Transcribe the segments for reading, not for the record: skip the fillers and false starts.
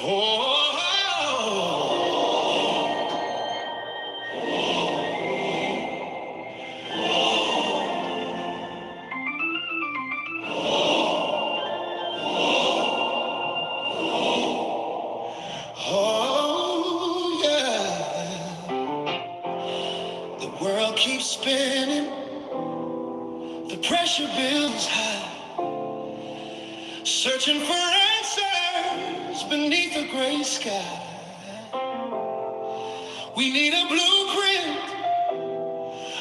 Oh, yeah. The world keeps spinning. The pressure builds high. Searching for answers beneath a gray sky. We need a blueprint,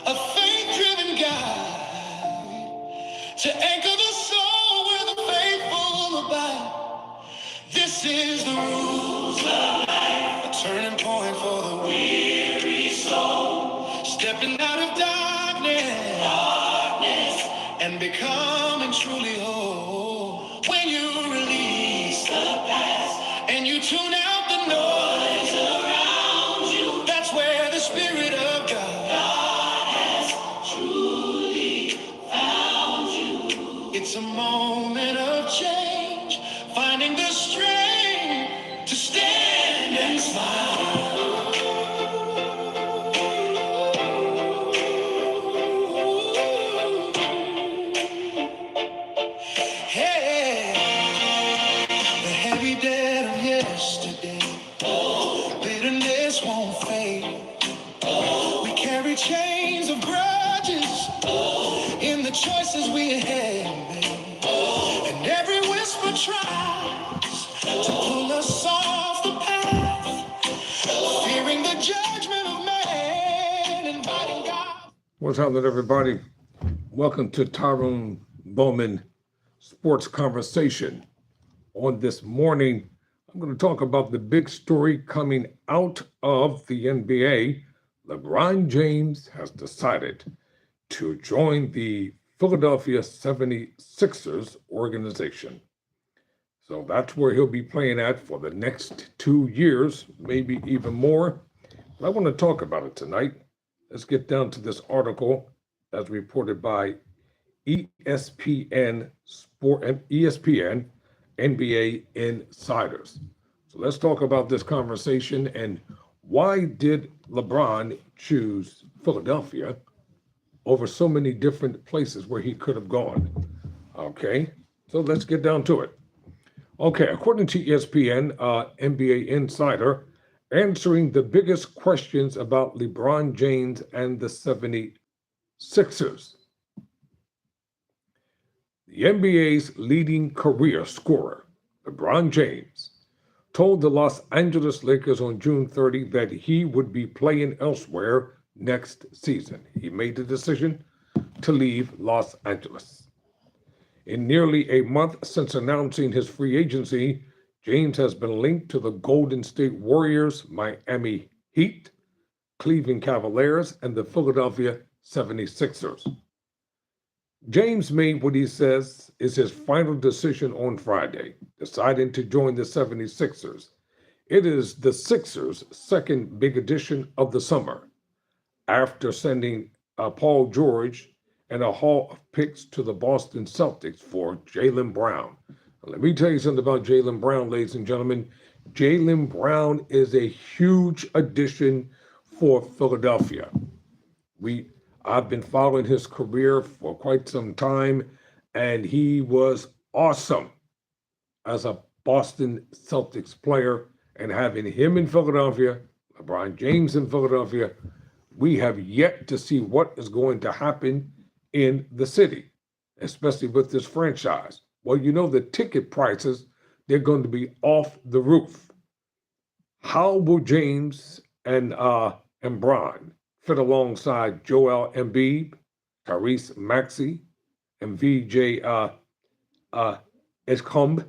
a faith-driven guide to anchor the soul where the faithful abide. This is the rules of life, a turning point for the weary soul, stepping out of darkness, and becoming truly whole. When you release the past and you tune out the noise around you, that's where the Spirit of God has truly found you. It's a moment of change, finding the strength to stand and smile. Hey, the heavy debt of yesterday, bitterness won't fade. We carry chains of grudges in the choices we have made, and every whisper tries to pull us off the path, fearing the judgment of man, inviting God. What's happening, everybody? Welcome to Tyrone Bowman Sports Conversation. On this morning, I'm going to talk about the big story coming out of the NBA. LeBron James has decided to join the Philadelphia 76ers organization. So that's where he'll be playing at for the next 2 years, maybe even more. But I want to talk about it tonight. Let's get down to this article as reported by ESPN NBA Insiders. So let's talk about this conversation and why did LeBron choose Philadelphia over so many different places where he could have gone? Okay, so let's get down to it. Okay, according to ESPN, NBA Insider, answering the biggest questions about LeBron James and the 76ers. The NBA's leading career scorer, LeBron James, told the Los Angeles Lakers on June 30 that he would be playing elsewhere next season. He made the decision to leave Los Angeles. In nearly a month since announcing his free agency, James has been linked to the Golden State Warriors, Miami Heat, Cleveland Cavaliers, and the Philadelphia 76ers. James made what he says is his final decision on Friday, deciding to join the 76ers. It is the Sixers' second big addition of the summer, after sending Paul George and a haul of picks to the Boston Celtics for Jaylen Brown. Let me tell you something about Jaylen Brown, ladies and gentlemen. Jaylen Brown is a huge addition for Philadelphia. I've been following his career for quite some time, and he was awesome as a Boston Celtics player. And having him in Philadelphia, LeBron James in Philadelphia, we have yet to see what is going to happen in the city, especially with this franchise. Well, you know, the ticket prices, they're going to be off the roof. How will James and Bron fit alongside Joel Embiid, Tyrese Maxey, and VJ Escombe?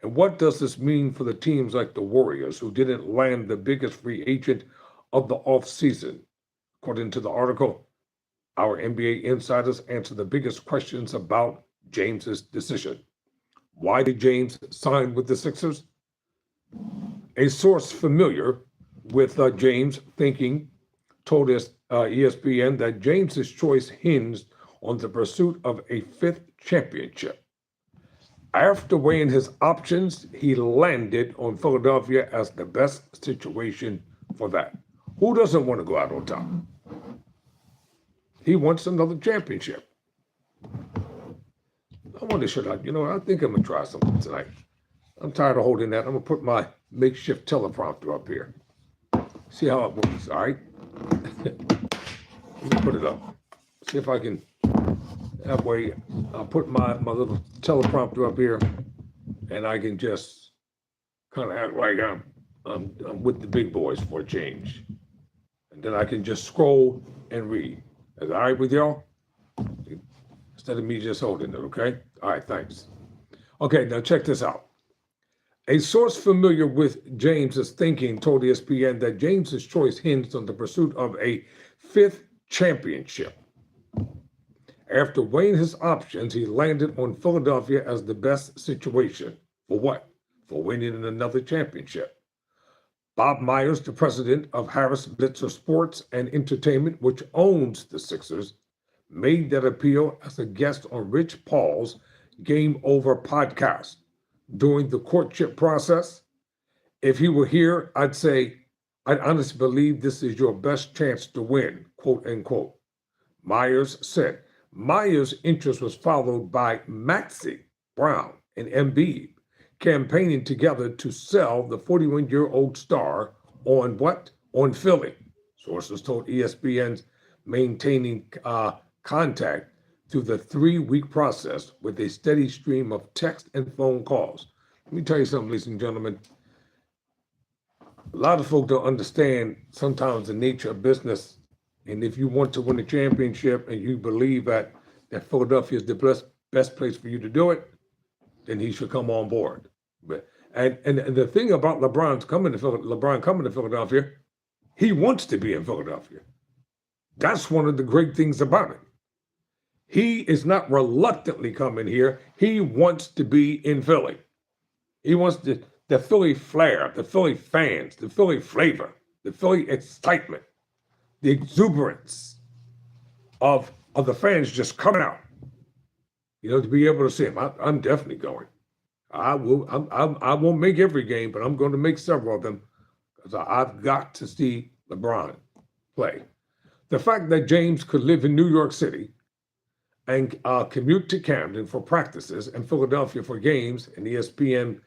And what does this mean for the teams like the Warriors, who didn't land the biggest free agent of the offseason? According to the article, our NBA insiders answer the biggest questions about James's decision. Why did James sign with the Sixers? A source familiar with James' thinking told us ESPN that James's choice hinged on the pursuit of a fifth championship. After weighing his options, he landed on Philadelphia as the best situation for that. Who doesn't want to go out on top? He wants another championship. I wonder, I think I'm going to try something tonight. I'm tired of holding that. I'm going to put my makeshift teleprompter up here. See how it works, all right? Let me put it up. See if I can, that way I'll put my little teleprompter up here and I can just kind of act like I'm with the big boys for a change. And then I can just scroll and read. Is that all right with y'all? Instead of me just holding it, okay? All right, thanks. Okay, now check this out. A source familiar with James's thinking told ESPN that James's choice hinged on the pursuit of a fifth championship. After weighing his options, he landed on Philadelphia as the best situation. For what? For winning another championship. Bob Myers, the president of Harris Blitzer Sports and Entertainment, which owns the Sixers, made that appeal as a guest on Rich Paul's Game Over podcast. During the courtship process, if he were here, I'd say, I honestly believe this is your best chance to win, quote unquote. Myers said. Myers' interest was followed by Maxey, Brown, and Embiid campaigning together to sell the 41-year-old star on what? On Philly. Sources told ESPN's maintaining contact through the 3-week process with a steady stream of text and phone calls. Let me tell you something, ladies and gentlemen. A lot of folks don't understand sometimes the nature of business. And if you want to win a championship and you believe that Philadelphia is the best place for you to do it, then he should come on board. And the thing about LeBron coming to Philadelphia, he wants to be in Philadelphia. That's one of the great things about it. He is not reluctantly coming here. He wants to be in Philly. He wants the Philly flair, the Philly fans, the Philly flavor, the Philly excitement, the exuberance of the fans just coming out. To be able to see him. I'm definitely going. I won't make every game, but I'm going to make several of them because I've got to see LeBron play. The fact that James could live in New York City and commute to Camden for practices and Philadelphia for games, and ESPN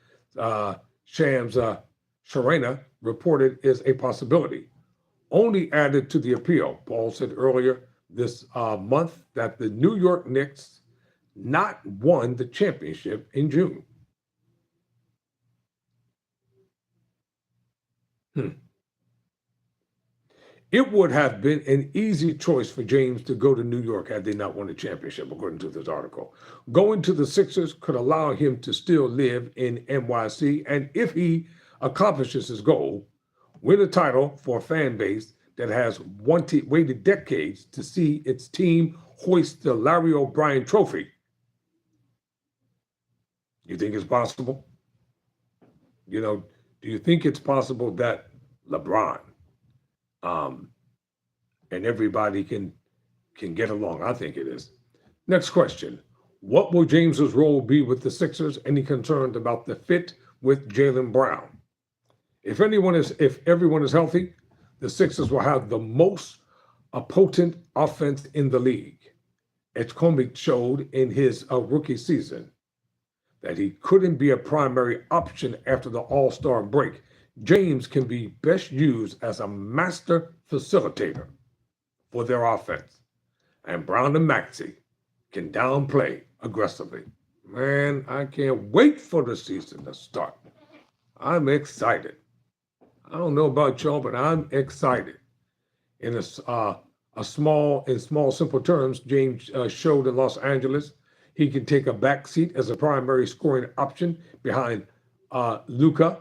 Shams Charania reported is a possibility. Only added to the appeal, Paul said earlier this month that the New York Knicks not won the championship in June. It would have been an easy choice for James to go to New York had they not won the championship, according to this article. Going to the Sixers could allow him to still live in NYC, and if he accomplishes his goal, win a title for a fan base that has waited decades to see its team hoist the Larry O'Brien Trophy. You think it's possible? Do you think it's possible that LeBron and everybody can get along? I think it is. Next question. What will James's role be with the Sixers? Any concerned about the fit with Jaylen Brown? If everyone is healthy, the Sixers will have the most potent offense in the league. Edgecombe showed in his rookie season that he couldn't be a primary option after the All-Star break. James can be best used as a master facilitator for their offense. And Brown and Maxey can downplay aggressively. Man, I can't wait for the season to start. I'm excited. I don't know about y'all, but I'm excited. In small, simple terms, James showed in Los Angeles he can take a back seat as a primary scoring option behind Luka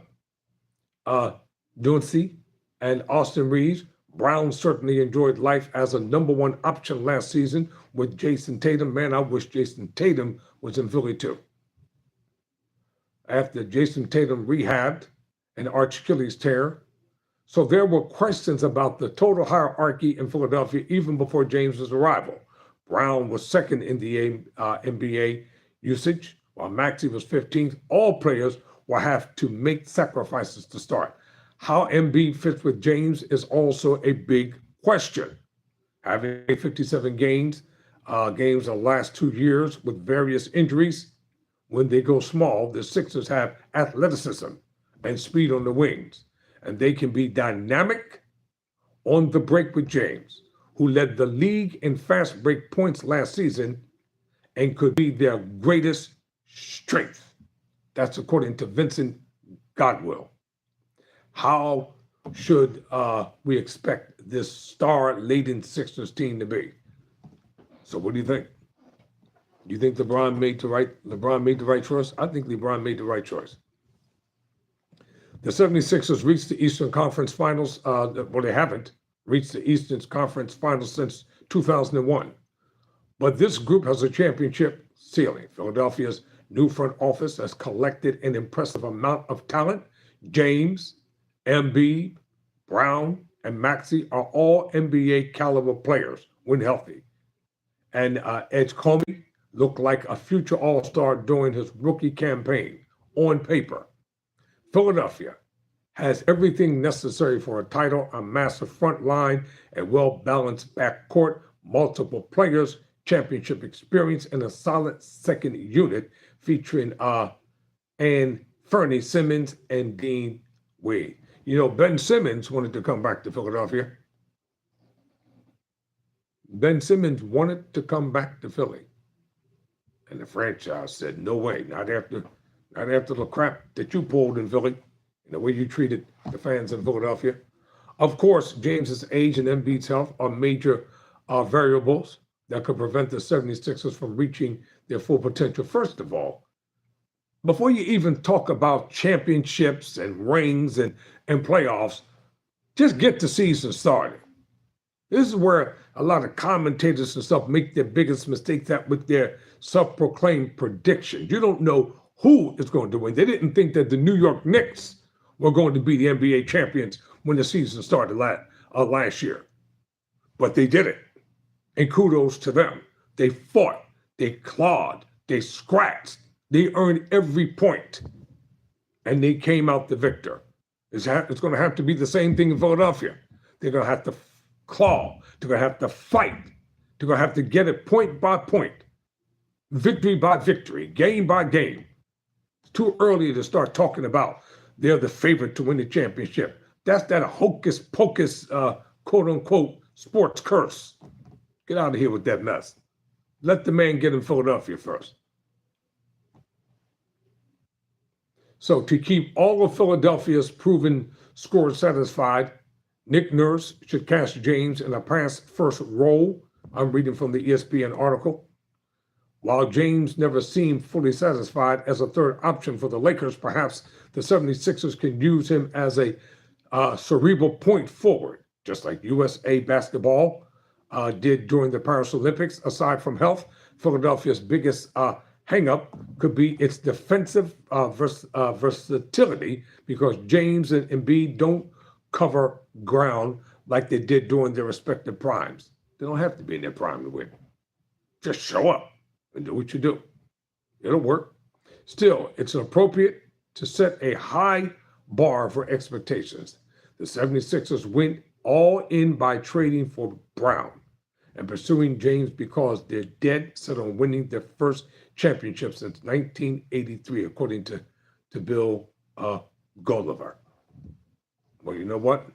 Doncic and Austin Reeves. Brown certainly enjoyed life as a number one option last season with Jason Tatum. Man, I wish Jason Tatum was in Philly too. After Jason Tatum rehabbed an Achilles tear. So there were questions about the total hierarchy in Philadelphia even before James's arrival. Brown was second in the NBA usage, while while Maxey was 15th. All players will have to make sacrifices to start. How Embiid fits with James is also a big question. Having 57 games in the last 2 years with various injuries, when they go small, the Sixers have athleticism and speed on the wings, and they can be dynamic on the break with James, who led the league in fast break points last season and could be their greatest strength. That's according to Vincent Godwill. How should we expect this star-laden Sixers team to be? So what do you think? Do you think LeBron made the right choice? I think LeBron made the right choice. The 76ers reached the Eastern Conference Finals. Well, they haven't reached the Eastern Conference Finals since 2001. But this group has a championship ceiling. Philadelphia's new front office has collected an impressive amount of talent. James, Embiid, Brown, and Maxey are all NBA caliber players when healthy. And Edge Comey looked like a future All-Star during his rookie campaign on paper. Philadelphia has everything necessary for a title, a massive front line, a well-balanced backcourt, multiple players, championship experience, and a solid second unit featuring Fernie Simmons and Dean Wade. You know, Ben Simmons wanted to come back to Philadelphia. Ben Simmons wanted to come back to Philly. And the franchise said, no way, not after the crap that you pulled in Philly and the way you treated the fans in Philadelphia. Of course, James's age and Embiid's health are major variables that could prevent the 76ers from reaching their full potential. First of all, before you even talk about championships and rings and playoffs, just get the season started. This is where a lot of commentators and stuff make their biggest mistakes at with their self-proclaimed predictions. You don't know who is going to win. They didn't think that the New York Knicks were going to be the NBA champions when the season started last year. But they did it. And kudos to them. They fought, they clawed, they scratched, they earned every point, and they came out the victor. It's going to have to be the same thing in Philadelphia. They're going to have to claw, they're going to have to fight, they're going to have to get it point by point, victory by victory, game by game. It's too early to start talking about they're the favorite to win the championship. That's that hocus pocus, quote unquote, sports curse. Get out of here with that mess. Let the man get in Philadelphia first. So to keep all of Philadelphia's proven scorers satisfied, Nick Nurse should cast James in a pass-first role. I'm reading from the ESPN article. While James never seemed fully satisfied as a third option for the Lakers, perhaps the 76ers can use him as a cerebral point forward, just like USA basketball did during the Paris Olympics. Aside from health, Philadelphia's biggest hang-up could be its defensive versatility, because James and Embiid don't cover ground like they did during their respective primes. They don't have to be in their prime to win. Just show up and do what you do. It'll work. Still, it's appropriate to set a high bar for expectations. The 76ers went all in by trading for Brown and pursuing James because they're dead set on winning their first championship since 1983, according to Bill Gulliver. Well, you know what?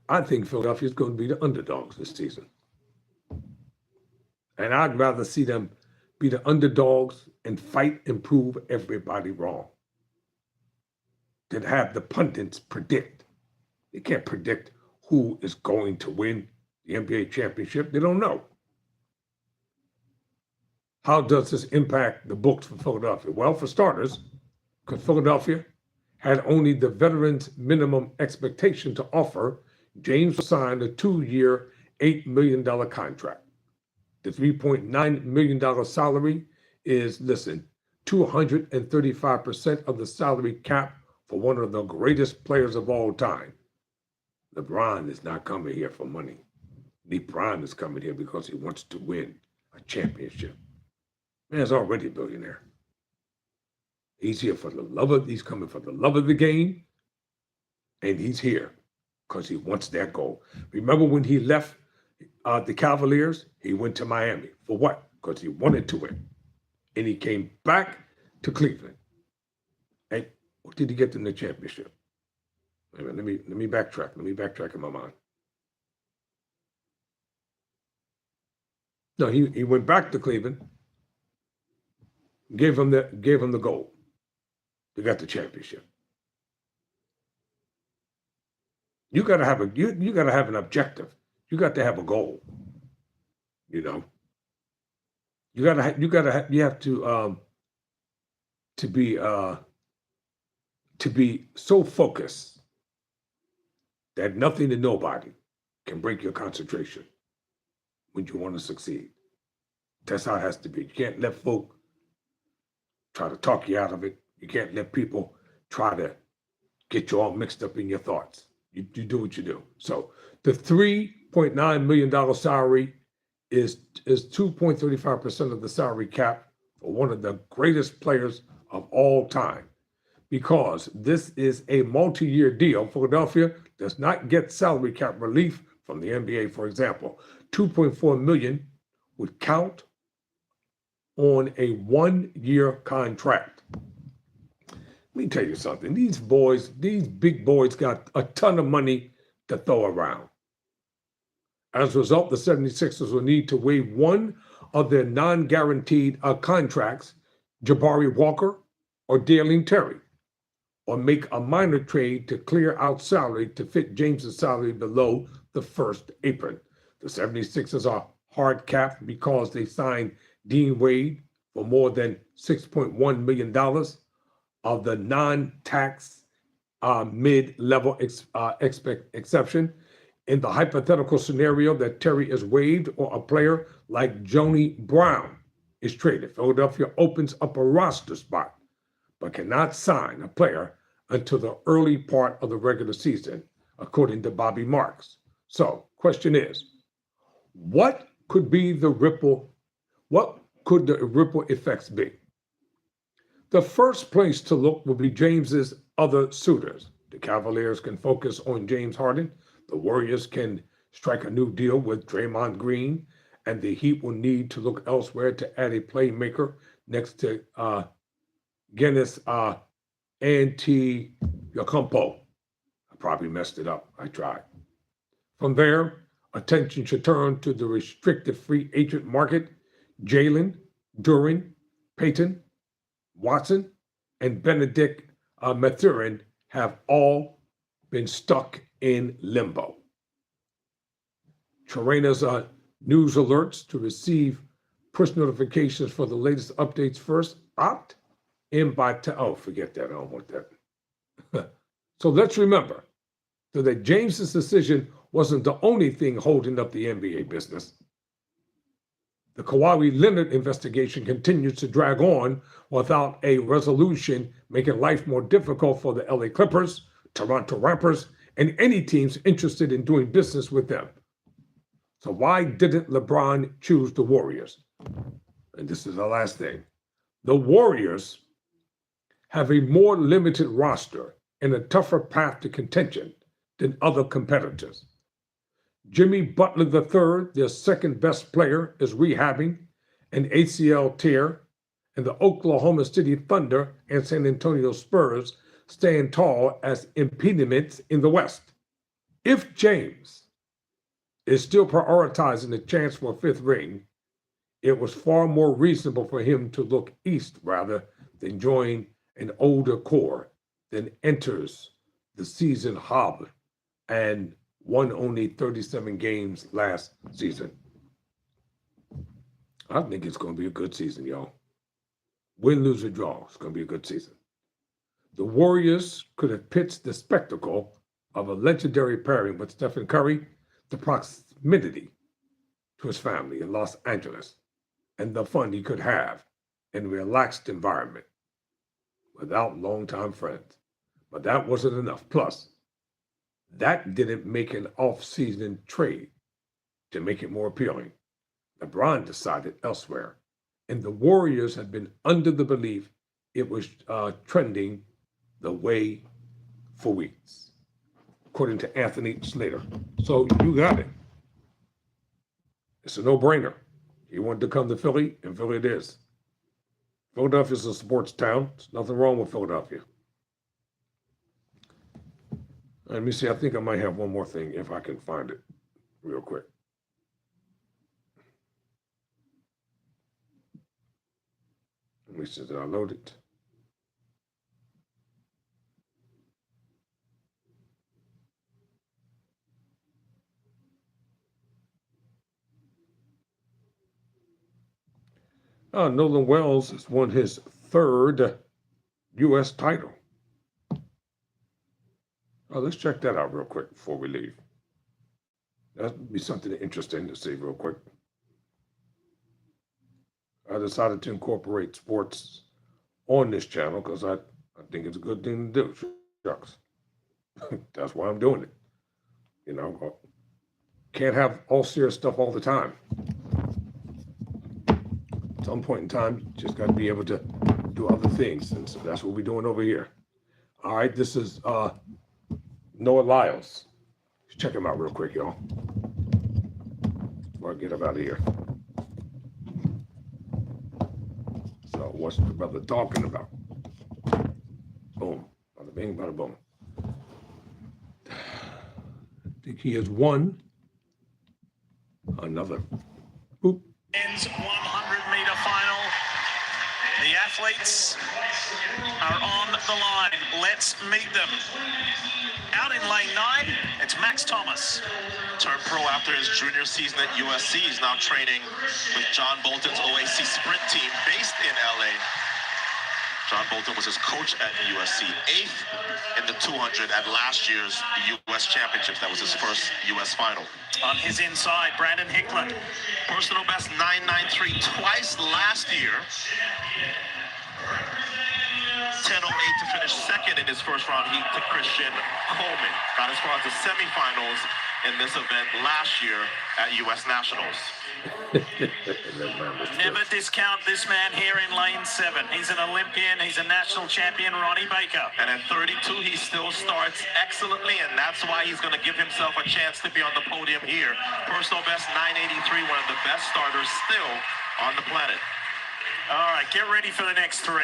I think Philadelphia is going to be the underdogs this season. And I'd rather see them be the underdogs and fight and prove everybody wrong than have the pundits predict. They can't predict who is going to win the NBA championship. They don't know. How does this impact the books for Philadelphia? Well, for starters, because Philadelphia had only the veterans minimum expectation to offer, James signed a 2-year, $8 million contract. The $3.9 million salary is, 235% of the salary cap for one of the greatest players of all time. LeBron is not coming here for money. LeBron is coming here because he wants to win a championship. Man's already a billionaire. He's here for the he's coming for the love of the game, and he's here because he wants that goal. Remember when he left the Cavaliers? He went to Miami. For what? Because he wanted to win. And he came back to Cleveland. And what did he get them the championship? Wait a minute, let me backtrack. Let me backtrack in my mind. No, he went back to Cleveland, gave him the gold. They got the championship. You gotta have you gotta have an objective. You got to have a goal. You know. You have to be so focused that nothing and nobody can break your concentration when you want to succeed. That's how it has to be. You can't let folk try to talk you out of it. You can't let people try to get you all mixed up in your thoughts. You do what you do. So the $3.9 million salary is 2.35% of the salary cap for one of the greatest players of all time. Because this is a multi-year deal, Philadelphia does not get salary cap relief from the NBA, for example. $2.4 million would count on a one-year contract. Let me tell you something. These big boys got a ton of money to throw around. As a result, the 76ers will need to waive one of their non-guaranteed contracts, Jabari Walker or Dalen Terry, or make a minor trade to clear out salary to fit James's salary below the first apron. The 76ers are hard capped because they signed Dean Wade for more than $6.1 million of the non-tax mid-level exception. In the hypothetical scenario that Terry is waived or a player like Joni Brown is traded, Philadelphia opens up a roster spot, but cannot sign a player until the early part of the regular season, according to Bobby Marks. So, question is, what could the ripple effects be? The first place to look will be James's other suitors. The Cavaliers can focus on James Harden. The Warriors can strike a new deal with Draymond Green, and the Heat will need to look elsewhere to add a playmaker next to Giannis Antetokounmpo. I probably messed it up. I tried. From there, attention should turn to the restricted free agent market. Jalen, Duren, Payton, Watson, and Benedict Mathurin have all been stuck in limbo. Traina's news alerts to receive push notifications for the latest updates first. Opt in by forget that. I don't want that. So let's remember that James's decision wasn't the only thing holding up the NBA business. The Kawhi Leonard investigation continues to drag on without a resolution, making life more difficult for the LA Clippers, Toronto Raptors, and any teams interested in doing business with them. So why didn't LeBron choose the Warriors? And this is the last thing. The Warriors have a more limited roster and a tougher path to contention than other competitors. Jimmy Butler III, their second best player, is rehabbing an ACL tear, and the Oklahoma City Thunder and San Antonio Spurs stand tall as impediments in the West. If James is still prioritizing the chance for a fifth ring, it was far more reasonable for him to look east rather than join an older core that enters the season hobbled and won only 37 games last season. I think it's going to be a good season, y'all. Win, lose, or draw. It's going to be a good season. The Warriors could have pitched the spectacle of a legendary pairing with Stephen Curry, the proximity to his family in Los Angeles, and the fun he could have in a relaxed environment without longtime friends. But that wasn't enough. Plus, that didn't make an off-season trade to make it more appealing. LeBron decided elsewhere and the Warriors had been under the belief it was trending the way for weeks, according to Anthony Slater. So you got it. It's a no-brainer. He wanted to come to Philly, and Philly it is. Philadelphia's a sports town. There's nothing wrong with Philadelphia. Let me see. I think I might have one more thing if I can find it real quick. Let me see. Did I load it? Nolan Wells has won his third U.S. title. Let's check that out real quick before we leave. That'd be something interesting to see real quick. I decided to incorporate sports on this channel because I think it's a good thing to do. Shucks. That's why I'm doing it. You know, can't have all serious stuff all the time. At some point in time, you just got to be able to do other things. And so that's what we're doing over here. All right, this is Noah Lyles. Let's check him out real quick, y'all. Before I get him out of here. So what's the brother talking about? Boom. Bada bing, bada boom. I think he has won another. Boop. Men's 100-meter final. The athletes are on the line. Let's meet them. Out in lane 9, it's Max Thomas. Turned pro after his junior season at USC. He's now training with John Bolton's OAC sprint team based in LA. John Bolton was his coach at USC, 8th in the 200 at last year's US Championships. That was his first US final. On his inside, Brandon Hickland. Personal best 9.93 twice last year. 10.08 to finish second in his first round heat to Christian Coleman. Got as far as the semifinals in this event last year at US Nationals. Never discount this man here in lane 7. He's an Olympian, he's a national champion, Ronnie Baker. And at 32, he still starts excellently, and that's why he's going to give himself a chance to be on the podium here. Personal best 9.83, one of the best starters still on the planet. All right, get ready for the next 3.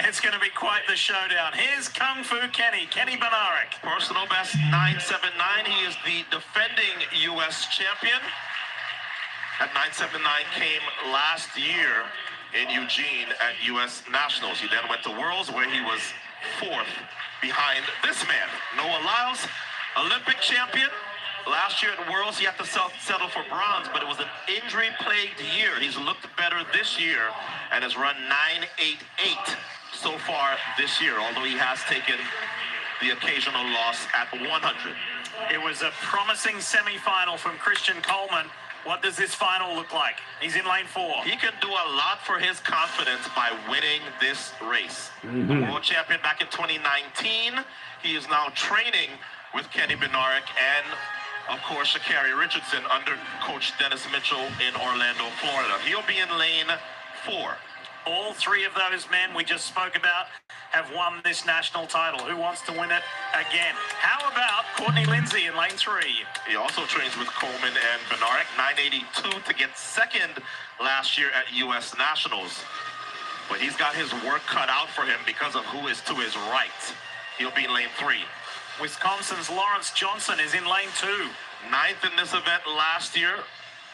It's going to be quite the showdown. Here's Kung Fu Kenny Bednarek. Personal best 9.79. He is the defending U.S. champion. That 9.79 came last year in Eugene at U.S. Nationals. He then went to Worlds where he was 4th behind this man, Noah Lyles, Olympic champion. Last year at Worlds, he had to settle for bronze, but it was an injury-plagued year. He's looked better this year and has run 9.88 so far this year, although he has taken the occasional loss at 100. It was a promising semi-final from Christian Coleman. What does this final look like? He's in lane 4. He can do a lot for his confidence by winning this race. World champion back in 2019. He is now training with Kenny Bednarek and, of course, Sha'Carri Richardson under Coach Dennis Mitchell in Orlando, Florida. He'll be in lane 4. All 3 of those men we just spoke about have won this national title. Who wants to win it again? How about Courtney Lindsay in lane 3? He also trains with Coleman and Bednarek, 9.82 to get second last year at U.S. Nationals. But he's got his work cut out for him because of who is to his right. He'll be in lane 3. Wisconsin's Lawrence Johnson is in lane 2. 9th in this event last year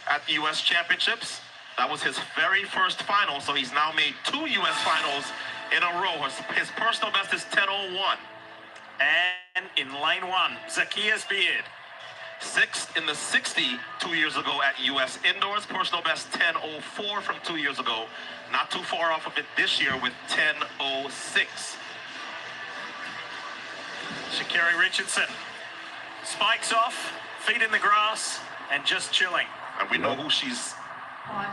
at the U.S. Championships. That was his very first final, so he's now made 2 U.S. finals in a row. His personal best is 10.01. And in lane 1, Zacchaeus Beard. 6th in the 60 2 years ago at U.S. Indoors. Personal best 10.04 from 2 years ago. Not too far off of it this year with 10.06. Sha'Carri Richardson. Spikes off, feet in the grass, and just chilling. And we know who she's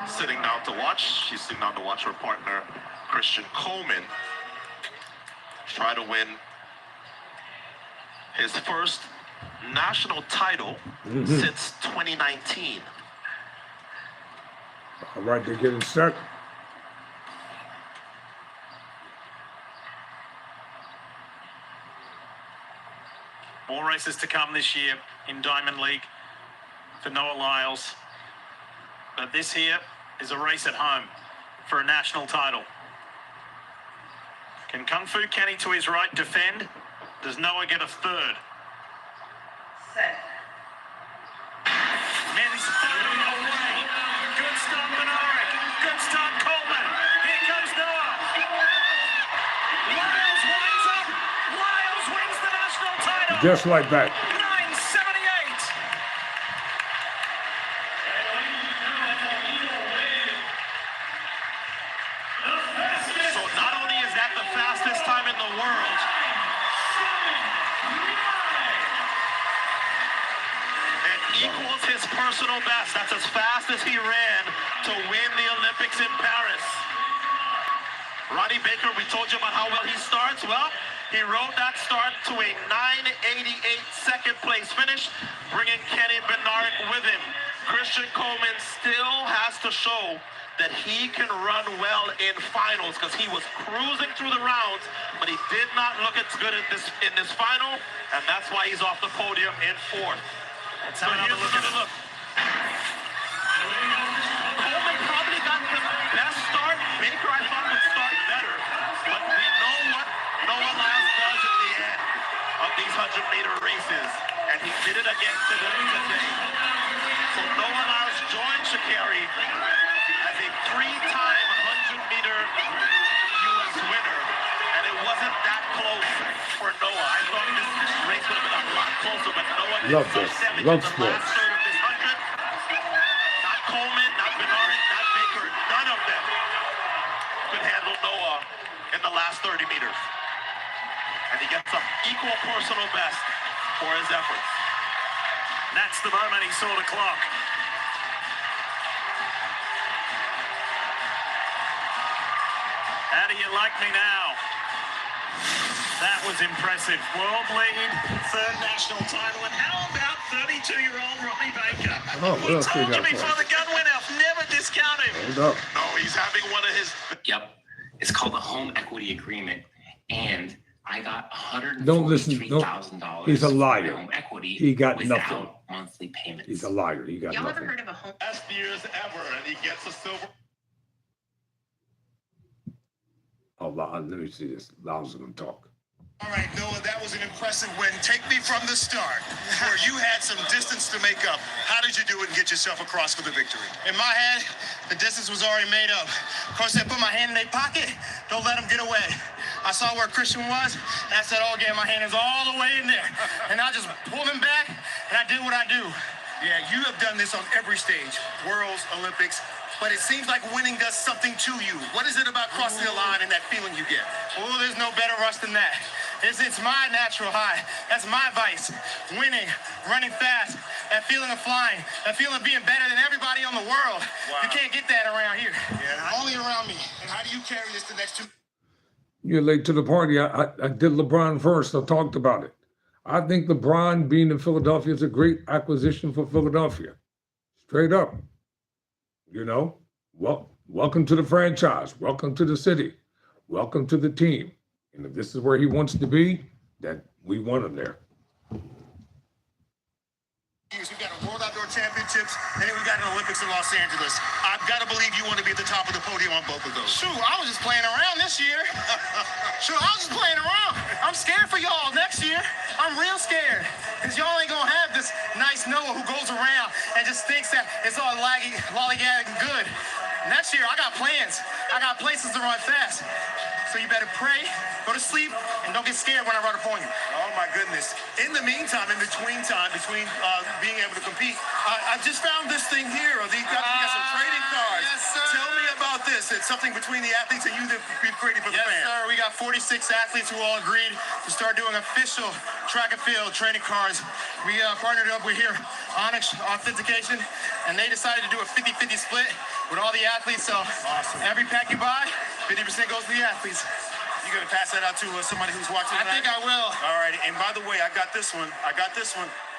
sitting down to watch. She's sitting down to watch her partner, Christian Coleman, try to win his first national title since 2019. All right, they're getting set. More races to come this year in Diamond League for Noah Lyles. But this here is a race at home for a national title. Can Kung Fu Kenny to his right defend? Does Noah get a third? Set. Men's third away. Good start, Bernard. Good start, Coleman. Here comes Noah. Lyles winds up. Lyles wins the national title. Just like that. 9:78. So not only is that the fastest time in the world, it equals his personal best. That's as fast as he ran to win the Olympics in Paris. Ronnie Baker, we told you about how well he starts. Well, he rode that start to a 9:88 second place finish, bringing Kenny Bednarek with him. Christian Coleman still has to show that he can run well in finals, because he was cruising through the rounds, but he did not look as good at this in this final, and that's why he's off the podium in fourth. Let's have another look at it. Coleman probably got the best start. Baker, I thought, would start better, but we know what Noah Lyles does at the end of these 100-meter races, and he did it again today. So Noah Lyles joined Sha'Carri as a 3-time 100-meter U.S. winner, and it wasn't that close for Noah. I thought this race would have been a lot closer, but Noah did Love so this. damage Love in the sports. last third of this 100. Not Coleman, not Bednarek, not Baker. None of them could handle Noah in the last 30 meters. And he gets an equal personal best for his efforts. That's the moment he saw the clock. How do you like me now? That was impressive. World lead, third national title, and how about 32-year-old Ronnie Baker? Oh, We what else we told you got before for the gun went off, never discount him. Hold up. No, he's having one of his... Yep. It's called a home equity agreement. And I got Don't listen. $143,000. He's a liar. for my home equity He got without nothing. monthly payments. He's a liar. He got Y'all ever nothing. heard of a home? best years ever, and he gets a silver. Oh, let me see this. Lyles is going to talk. All right, Noah, that was an impressive win. Take me from the start, where you had some distance to make up. How did you do it and get yourself across for the victory? In my head, the distance was already made up. Of course, I put my hand in their pocket. Don't let them get away. I saw where Christian was, and I said, "Oh, again, my hand is all the way in there." And I just pulled him back, and I did what I do. Yeah, you have done this on every stage, Worlds, Olympics, but it seems like winning does something to you. What is it about crossing the line and that feeling you get? Oh, there's no better rush than that. It's my natural high. That's my vice. Winning, running fast, that feeling of flying, that feeling of being better than everybody on the world. Wow. You can't get that around here. Yeah, only around me. And how do you carry this the next 2? You're late to the party. I did LeBron first. I talked about it. I think LeBron being in Philadelphia is a great acquisition for Philadelphia. Straight up. You know, welcome to the franchise. Welcome to the city. Welcome to the team. And if this is where he wants to be, that we want him there. We've got a World Outdoor Championships, and then we've got an Olympics in Los Angeles. I've got to believe you want to be at the top of the podium on both of those. Shoot, I was just playing around this year. Shoot, I was just playing around. I'm scared for y'all next year. I'm real scared. Because y'all ain't going to have this nice Noah who goes around and just thinks that it's all lollygagging good. Next year, I got plans. I got places to run fast. So you better pray, go to sleep, and don't get scared when I run upon you. Oh, my goodness. In the meantime, in between being able to compete, I just found this thing here. You got some trading cards. Yes, sir. Tell me about this. It's something between the athletes and you that we've created for the Yes, fans. sir. We got 46 athletes who all agreed to start doing official track and field training cards. We partnered up with here, Onyx Authentication, and they decided to do a 50-50 split with all the athletes. So Awesome. every pack you buy, 50% goes to the athletes. You gonna pass that out to somebody who's watching I tonight? think I will. All right. And by the way, I got this one.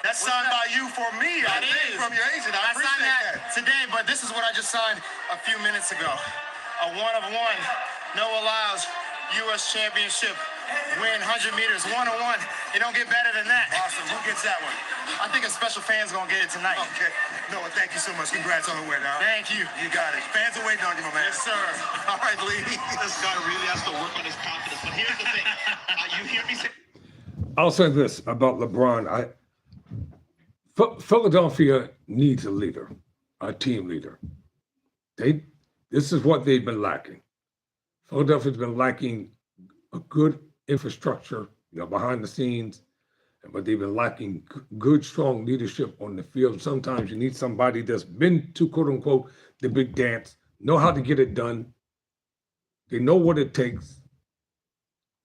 That's signed by you for me. That I think, is. from your agent. I I signed appreciate that today, but this is what I just signed a few minutes ago. A one-of-one Noah Lyles U.S. Championship win 100 meters one-on-one. You don't get better than that. Awesome. Who gets that one? I think a special fan's going to get it tonight. Okay. Noah, thank you so much. Congrats on the win, huh? Thank you. You got it. Fans are waiting on you, my man. Yes, sir. All right, Lee. This guy really has to work on his confidence. But here's the thing. You hear me say... I'll say this about LeBron. Philadelphia needs a leader, a team leader. This is what they've been lacking. Philadelphia's been lacking a good infrastructure, behind the scenes, but they've been lacking good, strong leadership on the field. Sometimes you need somebody that's been to, quote unquote, the big dance, know how to get it done. They know what it takes.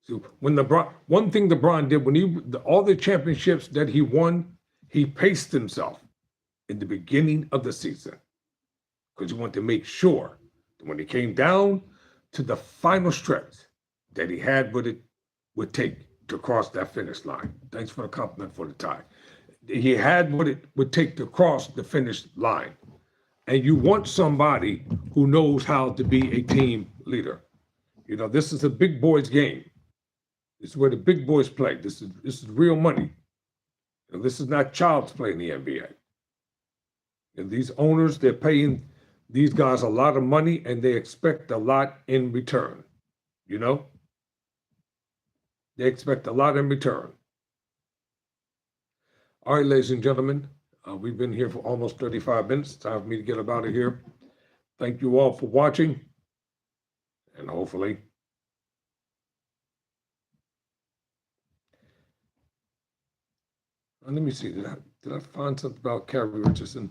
So when one thing LeBron did, when all the championships that he won, he paced himself in the beginning of the season because he wanted to make sure that when he came down to the final stretch, that he had what it would take to cross that finish line. Thanks for the compliment for the tie. He had what it would take to cross the finish line. And you want somebody who knows how to be a team leader. This is a big boys game. This is where the big boys play. This is real money. This is not child's play in the NBA. And these owners, they're paying these guys a lot of money and they expect a lot in return. They expect a lot in return. All right, ladies and gentlemen, we've been here for almost 35 minutes. Time for me to get up out of here. Thank you all for watching. And hopefully, let me see, did I find something about Sha'Carri Richardson?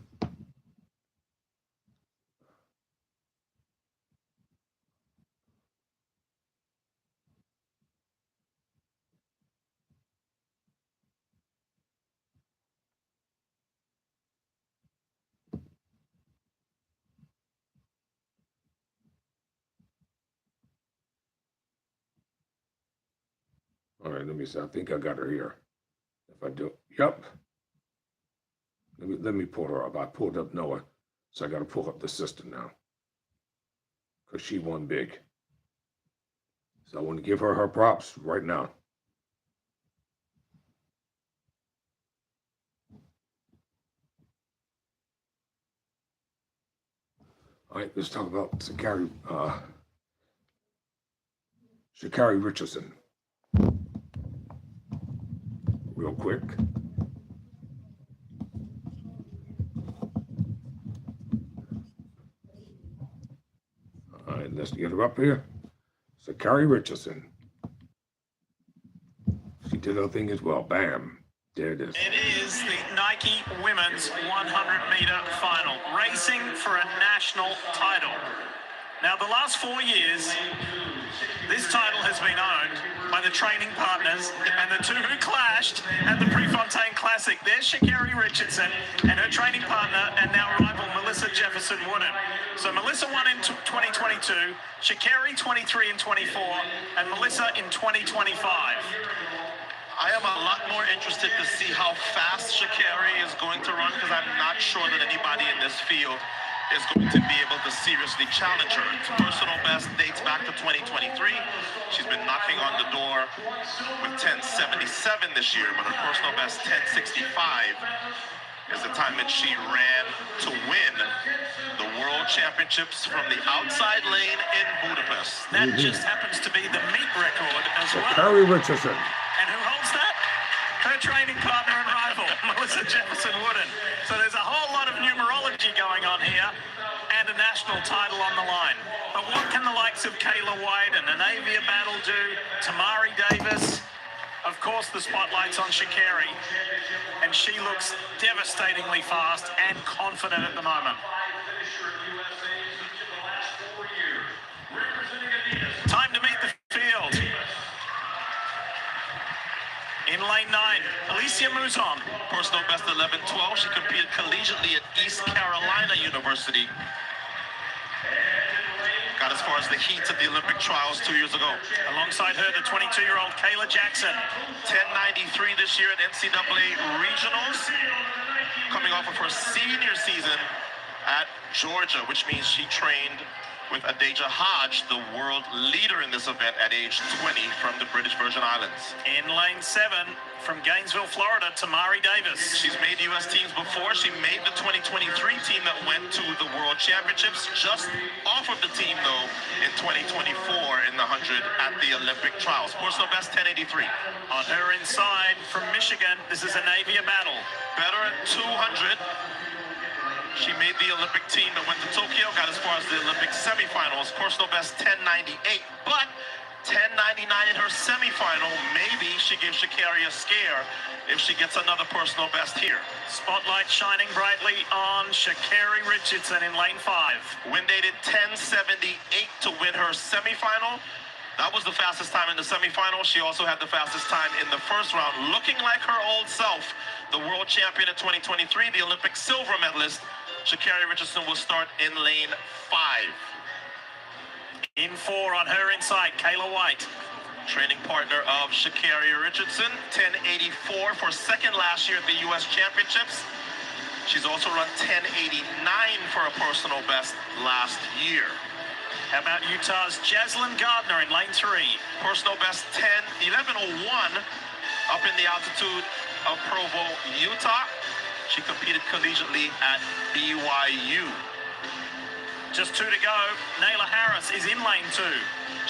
All right, let me see. I think I got her here. If I do, yep. Let me pull her up. I pulled up Noah, so I got to pull up the sister now because she won big. So I want to give her props right now. All right, let's talk about Sha'Carri Richardson. Real quick. All right, let's get her up here. Sha'Carri Richardson. She did her thing as well. Bam. There it is. It is the Nike Women's 100-meter final, racing for a national title. Now, the last 4 years, this title has been owned by the training partners and the two who clashed at the Prefontaine Classic. There's Sha'Carri Richardson and her training partner and now rival Melissa Jefferson Wooden. So Melissa won in 2022, Sha'Carri 23 and 24, and Melissa in 2025. I am a lot more interested to see how fast Sha'Carri is going to run because I'm not sure that anybody in this field is going to be able to seriously challenge her. Her personal best dates back to 2023. She's been knocking on the door with 10.77 this year, but her personal best 10.65 is the time that she ran to win the World Championships from the outside lane in Budapest. That just happens to be the meet record as well. Sha'Carri Richardson. And who holds that? Her training partner and rival, Melissa Jefferson Wooden. So there's a whole lot of numerology going on here and a national title on the line. But what can the likes of Kayla White and Anavia Battle do? Tamari Davis? Of course, the spotlight's on Sha'Carri. And she looks devastatingly fast and confident at the moment. Time to meet the field. In lane 9, Alicia Mouzon. Personal best 11.12. She competed collegiately at East Carolina University. Got as far as the heats of the Olympic trials 2 years ago. Alongside her, the 22-year-old Kayla Jackson. 10.93 this year at NCAA Regionals. Coming off of her senior season at Georgia, which means she trained with Adeja Hodge, the world leader in this event at age 20 from the British Virgin Islands. In lane 7, from Gainesville, Florida, Tamari Davis. She's made U.S. teams before. She made the 2023 team that went to the World Championships, just off of the team, though, in 2024 in the 100 at the Olympic trials. Personal best 1083. On her inside, from Michigan, this is a Navia battle. Better at 200. She made the Olympic team that went to Tokyo, got as far as the Olympic semifinals. Personal best 1098, but 1099 in her semifinal. Maybe she gives Sha'Carri a scare if she gets another personal best here. Spotlight shining brightly on Sha'Carri Richardson in lane 5. Wind dated 1078 to win her semifinal. That was the fastest time in the semifinal. She also had the fastest time in the first round, looking like her old self. The world champion in 2023, the Olympic silver medalist, Sha'Carri Richardson will start in lane 5. In 4 on her inside, Kayla White. Training partner of Sha'Carri Richardson, 1084 for second last year at the U.S. Championships. She's also run 1089 for a personal best last year. How about Utah's Jaslyn Gardner in lane 3? Personal best 1101 up in the altitude of Provo, Utah. She competed collegiately at BYU. Just 2 to go. Nayla Harris is in lane 2.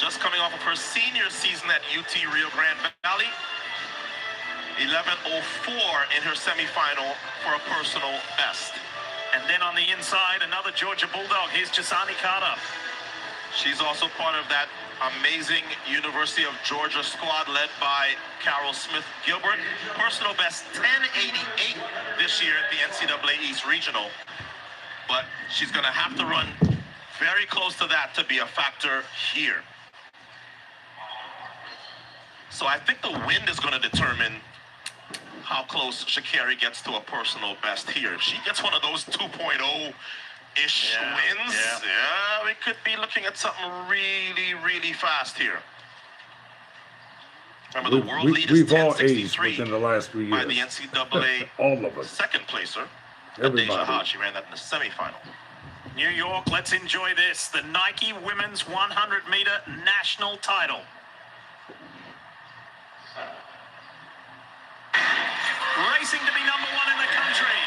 Just coming off of her senior season at UT Rio Grande Valley. 1104 in her semifinal for a personal best. And then on the inside, another Georgia Bulldog. Here's Jasani Carter. She's also part of that amazing University of Georgia squad led by Carol Smith-Gilbert. Personal best 1088 this year at the NCAA East Regional. But she's going to have to run very close to that to be a factor here. So I think the wind is going to determine how close Sha'Carri gets to a personal best here. If she gets one of those 2.0-ish wins, we could be looking at something really, really fast here. Remember, the world lead is we've all aged 1063 within the last 3 years. by the NCAA all of us. second placer, Everybody. Adeja Hodge. She ran that in the semifinal. New York, let's enjoy this. The Nike Women's 100-meter national title. Racing to be #1 in the country.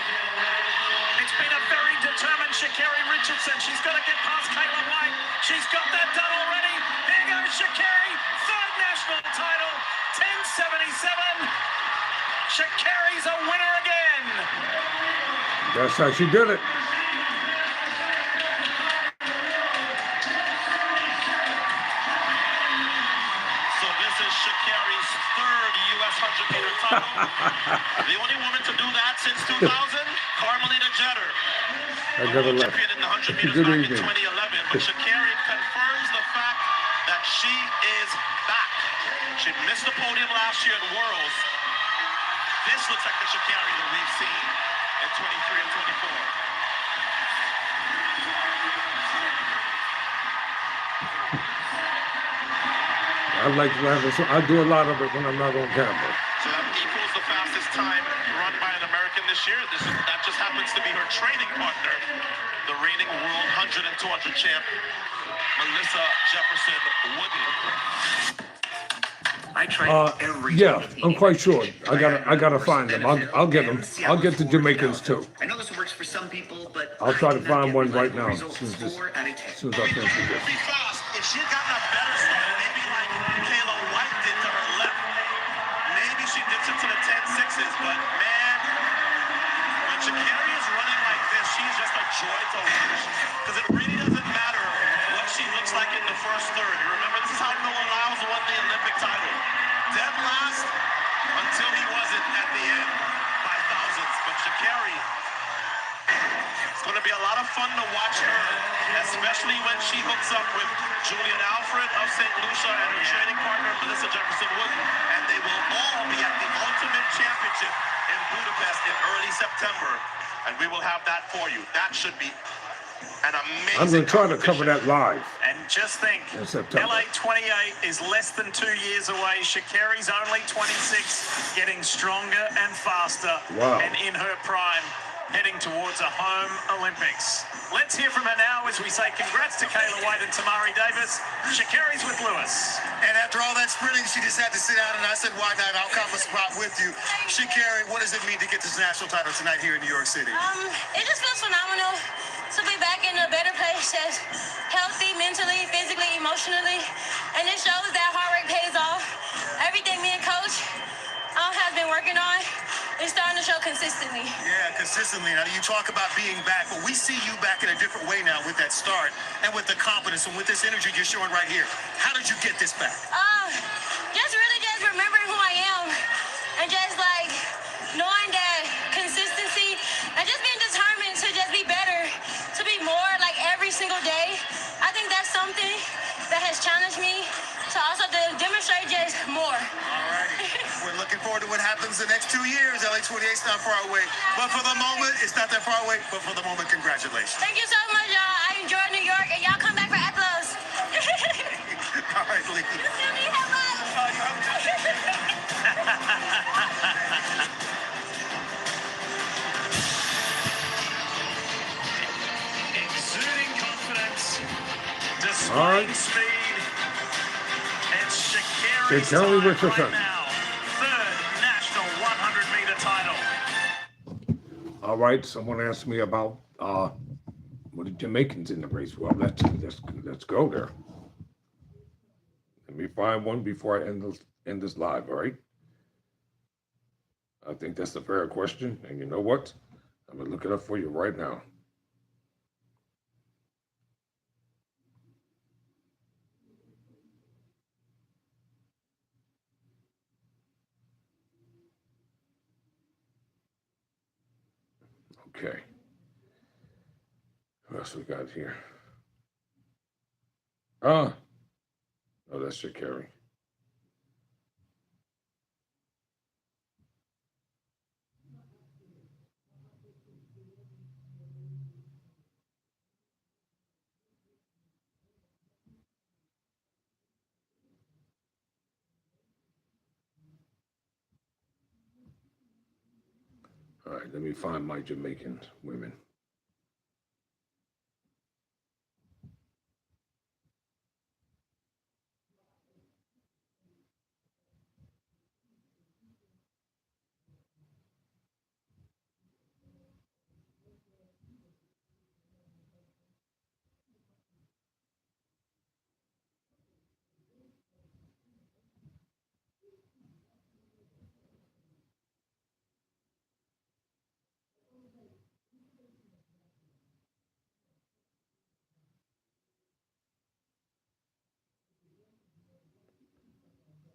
It's been a very determined Sha'Carri Richardson. She's got to get past Kayla White. She's got that done already. There goes Sha'Carri. Third national title. 1077. Sha'Carri's a winner again. That's how she did it. So this is Sha'Carri's third U.S. 100-meter title. The only woman to do that since 2000, Carmelita Jeter. I never left. Champion in the 100 meters Good back in evening. 2011. But Sha'Carri confirms the fact that she is back. She missed the podium last year at Worlds. This looks like the Sha'Carri that we've seen in 23 and 24. I like to laugh. I do a lot of it when I'm not on camera. So that equals the fastest time run by an American this year. That just happens to be her training partner, the reigning world 100 and 200 champ, Melissa Jefferson Wooden. I tried every Yeah, I'm quite sure. I gotta find them. I'll get them. I'll get the Jamaicans too. I know this works for some people, but I'll try to find one right now. As Results soon as 4 out of 10. I finish with this. Be fast. If she had gotten a better start, maybe like Kayla White did to her left, maybe she dips into the 10-6s. But man, when Sha'Carri is running like this, she's just a joy to watch. Because it really doesn't matter what she looks like in the first third. You remember, this is how Noah Lyles won the Olympic title. Dead last until he wasn't at the end by thousands. But Sha'Carri, it's going to be a lot of fun to watch her, especially when she hooks up with Julian Alfred of St. Lucia and her training partner, Melissa Jefferson Wooden. And they will all be at the Ultimate Championship in Budapest in early September. And we will have that for you. That should be an amazing I'm going to try to cover competition. that live. And just think, In September. LA 28 is less than 2 years away. Sha'Carri's only 26, getting stronger and faster. Wow. And in her prime. heading towards a home Olympics. Let's hear from her now as we say congrats to Kayla Wade and Tamari Davis. Sha'Carri's with Lewis. And after all that sprinting, she just had to sit down, and I said, why not? I'll come a spot with you. Sha'Carri, what does it mean to get this national title tonight here in New York City? It just feels phenomenal to be back in a better place, just healthy mentally, physically, emotionally. And it shows that hard work pays off. Everything me and Coach have been working on is starting to show consistently. Yeah, consistently. Now, you talk about being back, but we see you back in a different way now with that start and with the confidence and with this energy you're showing right here. How did you get this back? Just really just remembering who I am and just like knowing that consistency and just being determined to just be better, to be more like every single day. I think that's something that has challenged me to also demonstrate just more. All righty. We're looking forward to what happens the next 2 years. LA 28's not far away. But for the moment, it's not that far away. But for the moment, congratulations. Thank you so much, y'all. I enjoy New York, and y'all come back for Atlas. All right, Lee. Exuding confidence, All right. displaying speed. It's Sha'Carri's Sha'Carri time Richardson. right now. Third national 100-meter title. All right, someone asked me about what the Jamaicans in the race. Well, let's go there. Let me find one before I end this live. All right. I think that's a fair question, and you know what? I'm gonna look it up for you right now. Okay. What else we got here? Oh, that's Sha'Carri. All right, let me find my Jamaican women.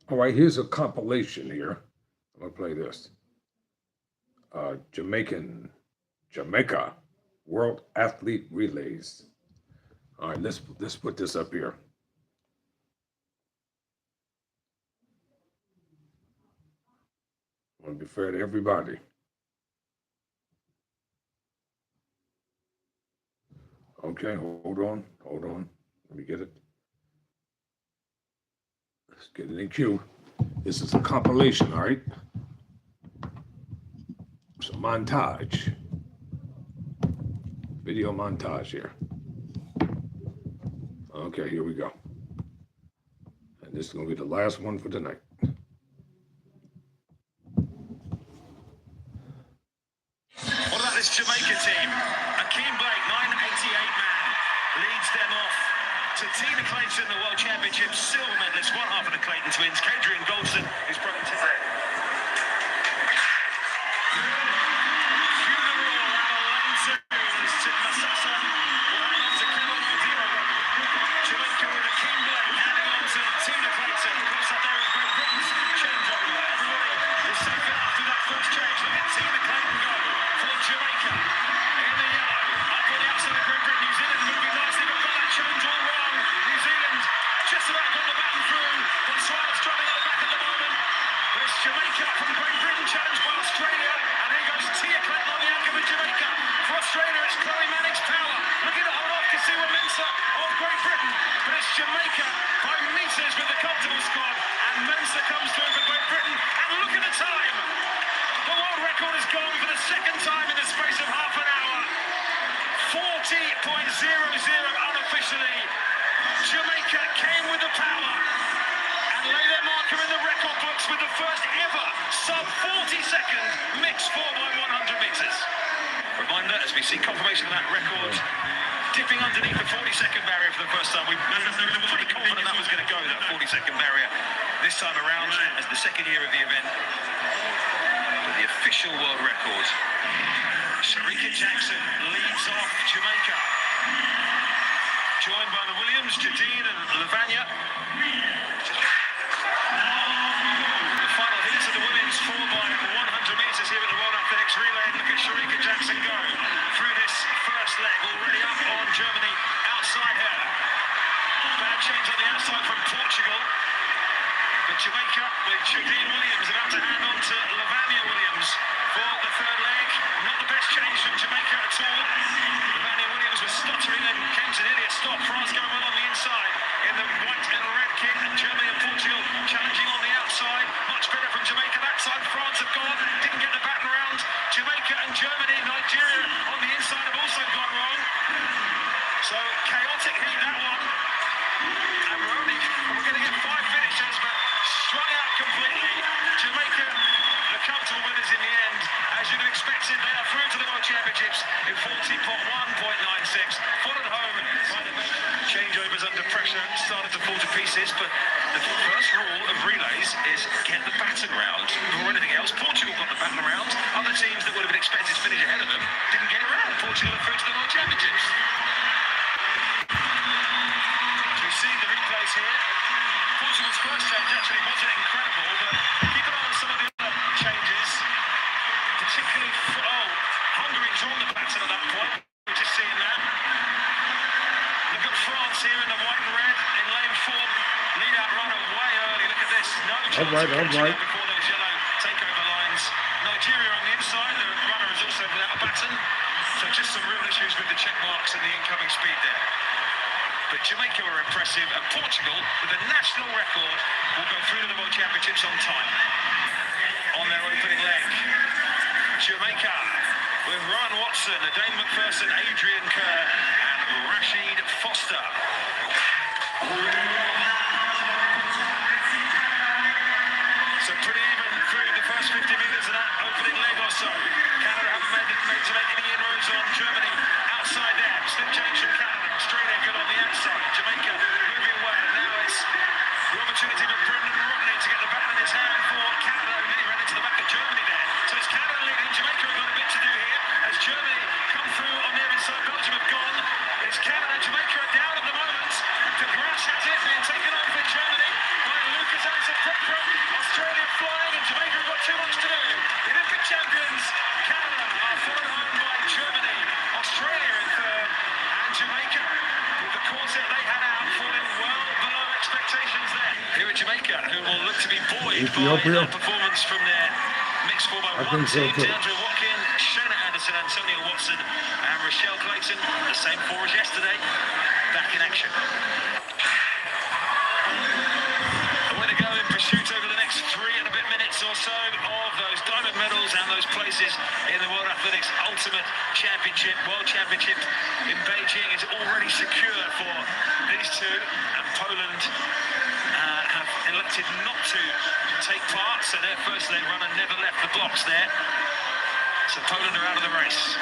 All right, here's a compilation here. I'm gonna play this. Jamaica World Athlete Relays. All right, let's put this up here. I want to be fair to everybody. Okay, hold on. Let me get it. Let's get it in queue. This is a compilation, all right? It's a montage. Video montage here. Okay, here we go. And this is going to be the last one for tonight. What about this Jamaica team? Akeem Blake, 988 man, leads them off to Tina Clayton, the World Championship silver medalist, one half of the Clayton twins. Kadrian Goldson is broken to that. Jamaica with Akeem Blake handing on to Tina Clayton. Of course, that there is Great Britain's changeover. Everybody is safe after that first change. Look at Tina Clayton go for Jamaica. In the yellow, up on the outside of Great Britain. New Zealand moving nicely, but got that change all wrong. New Zealand just about got the baton through. Botswana struggling at the back at the moment. But it's Jamaica from Great Britain, challenged by Australia. And here goes Tia Clayton on the outcome of Jamaica. For Australia, it's Chloe Mannix Power. Looking to hold off Kasiwa Mensah of Great Britain. But it's Jamaica by meters with the comfortable squad. And Mensah comes through for Great Britain. And look at the time. The world record is gone for the second time in the space of half an hour. 40.00 unofficially. Jamaica came with the power and lay their marker in the record books with the first ever sub 40-second mixed 4x100 meters. Reminder, as we see confirmation of that record dipping underneath the 40-second barrier for the first time. We were pretty confident that was going to go, that 40-second barrier, this time around as the second year of the event. With the official world record. Sha'Carri Richardson leads off Jamaica. Joined by the Williams, Jadine and Lavanya. The final heats of the women's 4x100 meters here at the World Athletics Relay. Look at Sha'Carri Richardson go through this first leg, already up on Germany, outside her. Bad change on the outside from Portugal. But Jamaica with Jadine Williams about to hand on to Lavanya Williams for the third leg. Not the best change from Jamaica at all. Lavanya Williams was stuttering and came to nearly a stop. France going well on the inside in the white and red kit, and Germany and Portugal challenging on the outside. Much better from Jamaica that side. France have gone, didn't get the baton round. Jamaica and Germany, Nigeria on the inside have also gone wrong. So chaotic heat that one. And we're going to get 5 finishes, but strung out completely. Jamaica, the comfortable winners in the end. As you'd have expected, they are through to the World Championships in 40.1.96. Followed home by the changeovers under pressure, started to fall to pieces. But the first rule of relays is get the baton round. Before anything else, Portugal got the baton round. Other teams that would have been expected to finish ahead of them didn't get it round. Portugal are through to the World Championships. See the replays here. Portugal's first change actually wasn't incredible, but keep an eye on some of the other changes, particularly Hungary drawn the baton at that point. We're just seeing that. Look at France here in the white and red in lane 4. Lead out runner way early. Look at this. No chance of catching up before those yellow takeover lines. Nigeria on the inside. The runner is also without a baton. So just some real issues with the check marks and the incoming speed there. But Jamaica were impressive, and Portugal, with a national record, will go through to the World Championships on time. On their opening leg, Jamaica with Ryan Watson, Dane McPherson, Adrian Kerr, and Rashid Foster. So pretty even through the first 50 metres of that opening leg or so. Canada haven't made to make any inroads on Germany outside there. Slip change from Canada. Australia good on the outside. Jamaica moving well. And now it's the opportunity for Brendan Rodney to get the baton in his hand for Canada, who nearly ran into the back of Germany there. So it's Canada leading. Jamaica have got a bit to do here as Germany come through on their inside. Belgium have gone. It's Canada. Jamaica are down at the moment. De Grasse has it, being taken on for Germany by Lucas Alexander. Australia flying, and Jamaica have got too much to do. The Olympic champions, Canada, are followed home by Germany. Australia in third, and Jamaica, with the quartet they had out, falling well below expectations there. Here at Jamaica, who will look to be buoyed by that performance from their mixed 4x1 team. DeAndre Watkin, Shayna Anderson, Antonio Watson, and Rochelle Clayton, the same 4 as yesterday, back in action. Away to go in pursuit over the next 3 and a bit minutes or so of those diamond medals and those places in the World Athletics Ultimate Championship. World Championship in Beijing is already secure for these two, and Poland have elected not to take part, so their first leg runner never left the blocks there. So Poland are out of the race.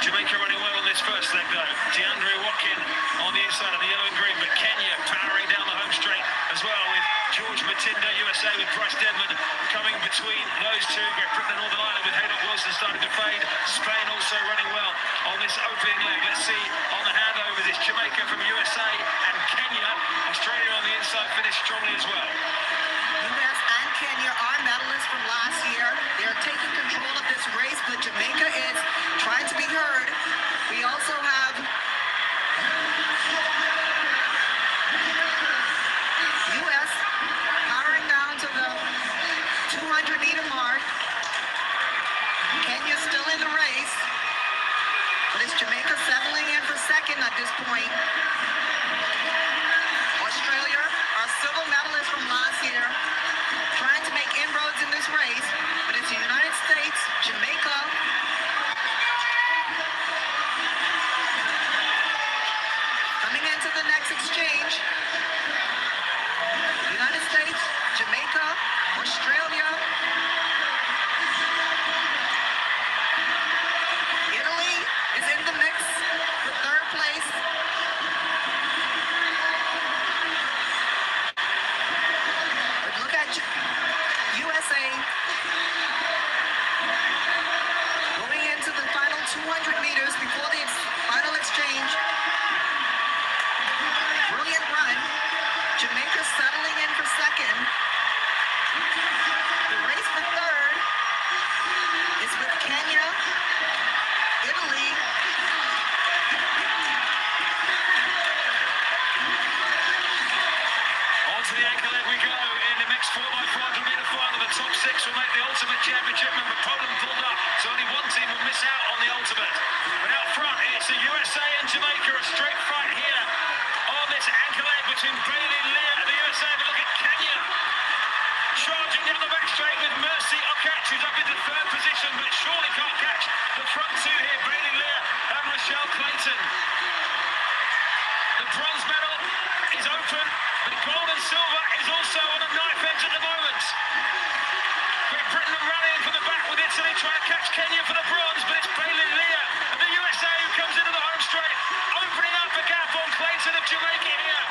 Jamaica running well on this first leg though. DeAndre Watkin on the inside of the yellow and green, but Kenya powering down the home straight as well with George Matinda, USA, with Bryce Deadman coming between those two. Great Britain and Northern Ireland with Haydock Wilson starting to fade. Spain also running well on this opening leg. Let's see on the handovers, it's Jamaica from USA and Kenya. Australia on the inside finished strongly as well. US and Kenya are medalists from last year. They're taking control of this race, but Jamaica is trying to be heard. We also have US powering down to the 200-meter mark. Kenya still in the race, but it's Jamaica settling in for second at this point. Australia, our silver medalist from last year, trying to make inroads in this the ankle leg we go in the mixed 4x400 meter final. The top 6 will make the ultimate championship. Remember, Poland pulled up, so only one team will miss out on the ultimate. But out front, it's the USA and Jamaica, a straight fight here on this ankle leg between Bailey Lear and the USA. But look at Kenya charging down the back straight with Mercy Okach, who's up into 3rd position, but surely can't catch the front 2 here, Bailey Lear and Rochelle Clayton. The bronze medal is open, but gold and silver is also on a knife edge at the moment. Great Britain are rallying from the back with Italy trying to catch Kenya for the bronze, but it's Bailey Lear and the USA who comes into the home straight, opening up a gap on Clayton of Jamaica here.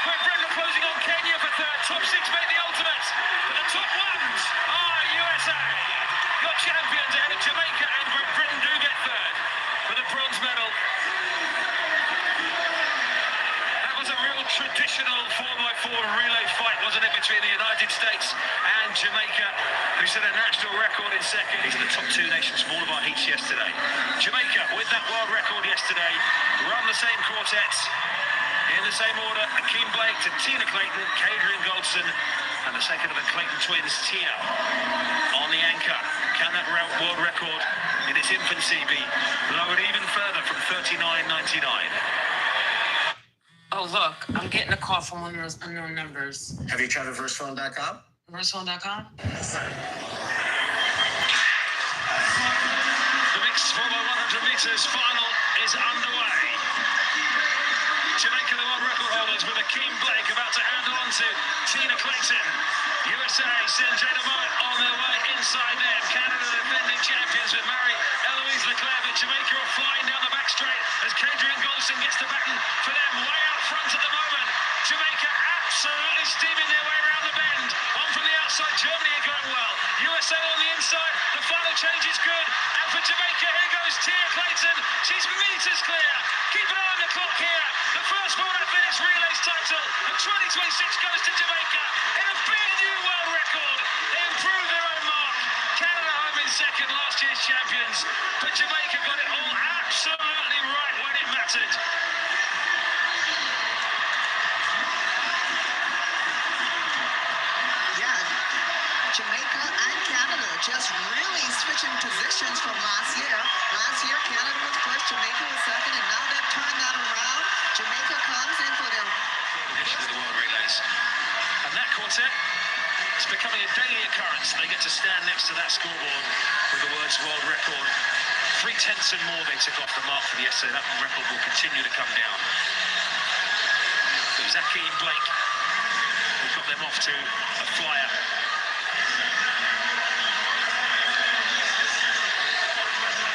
Great Britain are closing on Kenya for 3rd. Top 6 make the ultimate, but the top ones are USA. Your champions ahead of Jamaica, and Great Britain do get 3rd for the bronze medal. That was a real traditional 4x4 relay fight, wasn't it, between the United States and Jamaica, who set a national record in 2nd. These are the top 2 nations from all of our heats yesterday. Jamaica, with that world record yesterday, run the same quartets in the same order: Akeem Blake to Tina Clayton, Kadrian Goldson, and the second of the Clayton twins, Tia, on the anchor. Can that world record in its infancy be lowered even further from 39.99? Oh, look, I'm getting a call from one of those unknown numbers. Have you tried reversephone.com? Reversephone.com? The mixed 4x100 meters final is underway. Jamaica, the world record holders, with Akeem Blake about to hand on to Tina Clayton. USA send Jada Moat on their way inside them. Canada, the defending champions, with Mary Eloise Leclerc. But Jamaica are flying down the back straight as Kadrian Goldson gets the baton for them way out front at the moment. Jamaica absolutely steaming their way around the bend. On from the outside, Germany are going well. USA on the inside, the final change is good. And for Jamaica, here goes Tia Clayton. She's meters clear. Keep an eye on the clock here. The first World Athletics Relays title of 2026 goes to Jamaica in a big new world record. They improved their own mark. Canada home in 2nd, last year's champions. But Jamaica got it all absolutely right when it mattered. Jamaica and Canada just really switching positions from last year. Last year, Canada was first, Jamaica was 2nd, and now they've turned that around. Jamaica comes in for their Edition of the World Relays. And that quartet is becoming a daily occurrence. They get to stand next to that scoreboard with the words world record. 3/10 and more they took off the mark for the essay. That record will continue to come down. It was Akeem Blake who got them off to a flyer.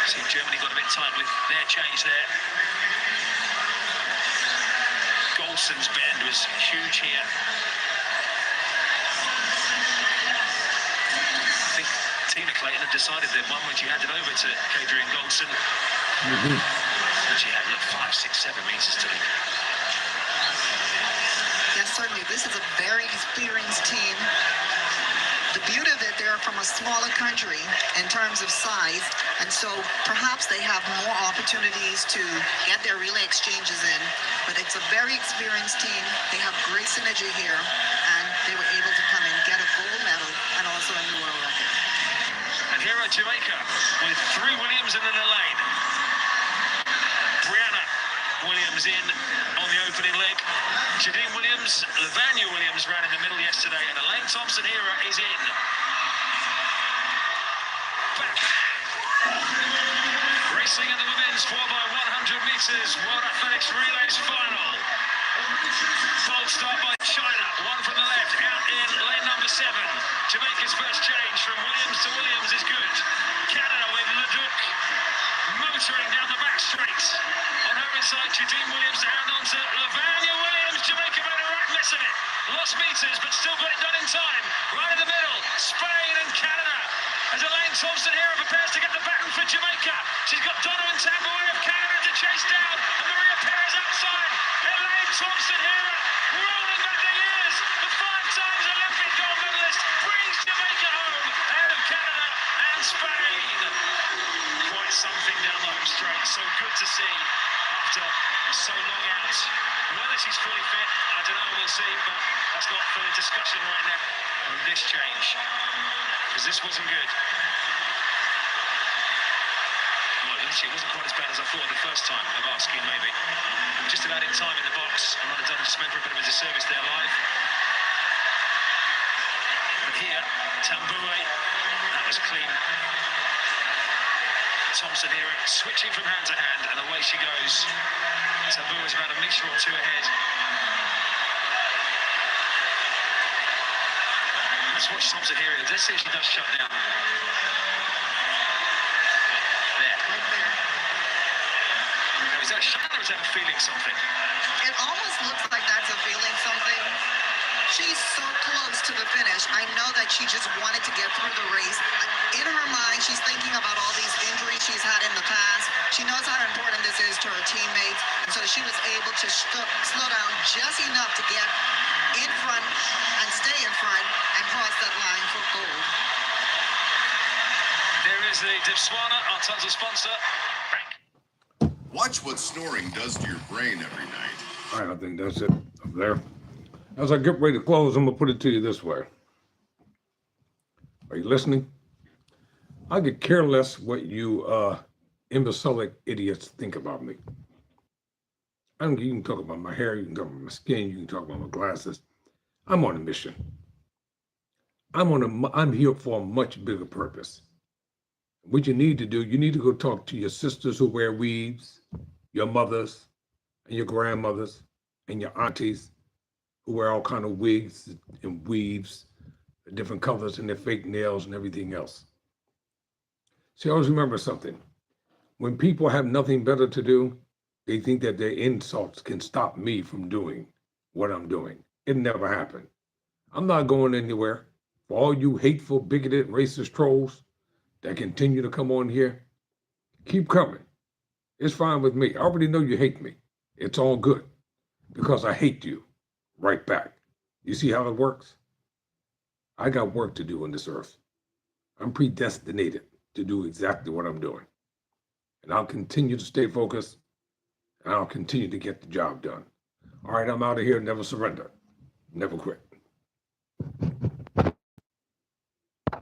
See, Germany got a bit tight with their change there. Goldson's bend was huge here. I think Tina Clayton had decided they'd won when she handed over to Kadrian Goldson. And she had 5, 6, 7 meters to lead. Yes, certainly. This is a very experienced team. The beauty of it, they're from a smaller country in terms of size, and so perhaps they have more opportunities to get their relay exchanges in. But it's a very experienced team. They have great synergy here, and they were able to come and get a gold medal and also a new world record. And here are Jamaica with 3 Williams in the lane. Brianna Williams in on the opening leg. Jadine Williams, Lavanya Williams ran in the middle yesterday, and Elaine Thompson-Herah is in. Back. Racing in the women's 4x100 meters World Athletics Relays final. Bold start by China, one from the left, out in lane number 7. Jamaica's first change from Williams to Williams is good. Canada with Leduc motoring down the back straight. On her inside, Jadine Williams to hand on to Lavanya Williams. Jamaica made a right mess of it. Lost meters, but still got it done in time. Right in the middle, Spain and Canada. As Elaine Thompson-Herah prepares to get the baton for Jamaica. She's got Donovan Tambaway of Canada to chase down, and Maria Perez outside. Elaine Thompson-Herah rolling back the years. The 5-time Olympic gold medalist brings Jamaica home ahead of Canada and Spain. Quite something down the home straight. So good to see after so long out Whether she's fully fit, I don't know, we'll see, but that's not for the discussion right now on this change, because this wasn't good. Well, it wasn't quite as bad as I thought the first time of asking, maybe. Just about in time in the box. I might have done Samantha a bit of a disservice there live. But here, Tambue, that was clean. Thompson here, switching from hand to hand, and away she goes. Tambue is about a metre or two ahead. Let's watch Thompson here. Let's see if she does shut down. There. Right there. Now, is that a shut or is that a feeling something? It almost looks like that's a feeling something. She's so close to the finish. I know that she just wanted to get through the race. In her mind, she's thinking about all these injuries she's had in the past. She knows how important this is to her teammates. And so she was able to slow down just enough to get in front and stay in front and cross that line for gold. There is the Dipswana, our title sponsor. Watch what snoring does to your brain every night. All right, I think that's it up there. As I get ready to close, I'm going to put it to you this way. Are you listening? I could care less what you imbecilic idiots think about me. I don't. You can talk about my hair, you can talk about my skin, you can talk about my glasses. I'm on a mission. I'm here for a much bigger purpose. What you need to do, you need to go talk to your sisters who wear weaves, your mothers and your grandmothers and your aunties who wear all kind of wigs and weaves, different colors and their fake nails and everything else. See, always remember something. When people have nothing better to do, they think that their insults can stop me from doing what I'm doing. It never happened. I'm not going anywhere. For all you hateful, bigoted, racist trolls that continue to come on here, keep coming. It's fine with me. I already know you hate me. It's all good because I hate you right back. You see how it works? I got work to do on this earth. I'm predestinated to do exactly what I'm doing. And I'll continue to stay focused and I'll continue to get the job done. All right, I'm out of here. Never surrender. Never quit.